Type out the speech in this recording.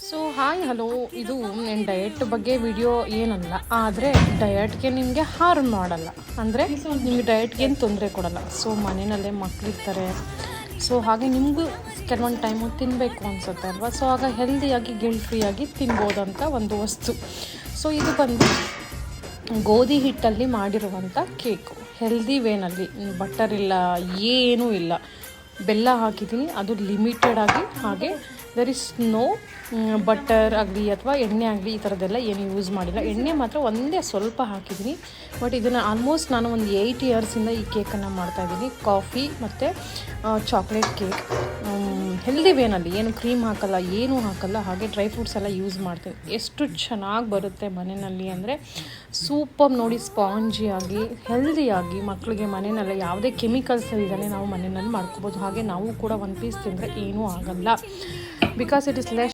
So hi hello, ಇದು ನನ್ನ diet ಬಗ್ಗೆ ವಿಡಿಯೋ ಏನಲ್ಲ, ಆದರೆ ಡಯಟ್ಗೆ ನಿಮಗೆ ಹಾರ್ಮ್ ಮಾಡಲ್ಲ, ಅಂದರೆ ನಿಮಗೆ ಡಯಟ್ಗೇನು ತೊಂದರೆ ಕೊಡಲ್ಲ. ಸೊ ಮನೆಯಲ್ಲೇ ಮಕ್ಕಳಿರ್ತಾರೆ, ಸೊ ಹಾಗೆ ನಿಮಗೂ ಕೆಲವೊಂದು ಟೈಮು ತಿನ್ನಬೇಕು ಅನಿಸುತ್ತೆ ಅಲ್ವಾ. ಸೊ ಆಗ ಹೆಲ್ದಿಯಾಗಿ ಗಿಲ್ಟ್ ಫ್ರೀಯಾಗಿ ತಿನ್ಬೋದಂತ ಒಂದು ವಸ್ತು. ಸೊ ಇದು ಬಂದು ಗೋಧಿ ಹಿಟ್ಟಲ್ಲಿ ಮಾಡಿರುವಂಥ ಕೇಕು, ಹೆಲ್ದಿ ವೇನಲ್ಲಿ, ಬಟರ್ ಇಲ್ಲ, ಏನೂ ಇಲ್ಲ, ಬೆಲ್ಲ ಹಾಕಿದ್ದೀನಿ, ಅದು ಲಿಮಿಟೆಡ್ ಆಗಿ. ಹಾಗೆ ದರ್ ಇಸ್ ನೋ ಬಟರ್ ಆಗಲಿ ಅಥವಾ ಎಣ್ಣೆ ಆಗಲಿ ಈ ಥರದ್ದೆಲ್ಲ ಏನು ಯೂಸ್ ಮಾಡಿಲ್ಲ. ಎಣ್ಣೆ ಮಾತ್ರ ಒಂದೇ ಸ್ವಲ್ಪ ಹಾಕಿದ್ದೀನಿ. ಬಟ್ ಇದನ್ನು ಆಲ್ಮೋಸ್ಟ್ ನಾನು ಒಂದು 8 ಇಯರ್ಸಿಂದ ಈ ಕೇಕನ್ನು ಮಾಡ್ತಾಯಿದ್ದೀನಿ. ಕಾಫಿ ಮತ್ತು ಚಾಕ್ಲೇಟ್ ಕೇಕ್, ಹೆಲ್ದಿ ವೇನಲ್ಲಿ, ಏನು ಕ್ರೀಮ್ ಹಾಕಲ್ಲ, ಏನೂ ಹಾಕಲ್ಲ. ಹಾಗೆ ಡ್ರೈ ಫ್ರೂಟ್ಸ್ ಎಲ್ಲ ಯೂಸ್ ಮಾಡ್ತೀನಿ. ಎಷ್ಟು ಚೆನ್ನಾಗಿ ಬರುತ್ತೆ ಮನೆಯಲ್ಲಿ ಅಂದರೆ ಸೂಪರ್ ನೋಡಿ, ಸ್ಪಾಂಜಿಯಾಗಿ ಹೆಲ್ದಿಯಾಗಿ ಮಕ್ಕಳಿಗೆ ಮನೆಯಲ್ಲೇ ಯಾವುದೇ ಕೆಮಿಕಲ್ಸ್ ಇಲ್ಲದೇ ನಾವು ಮನೆಯಲ್ಲಿ ಮಾಡ್ಕೋಬೋದು. ಹಾಗೆ ನಾವು ಕೂಡ 1 ಪೀಸ್ ತಿಂದರೆ ಏನೂ ಆಗಲ್ಲ, ಬಿಕಾಸ್ ಇಟ್ ಇಸ್ ಲೆಸ್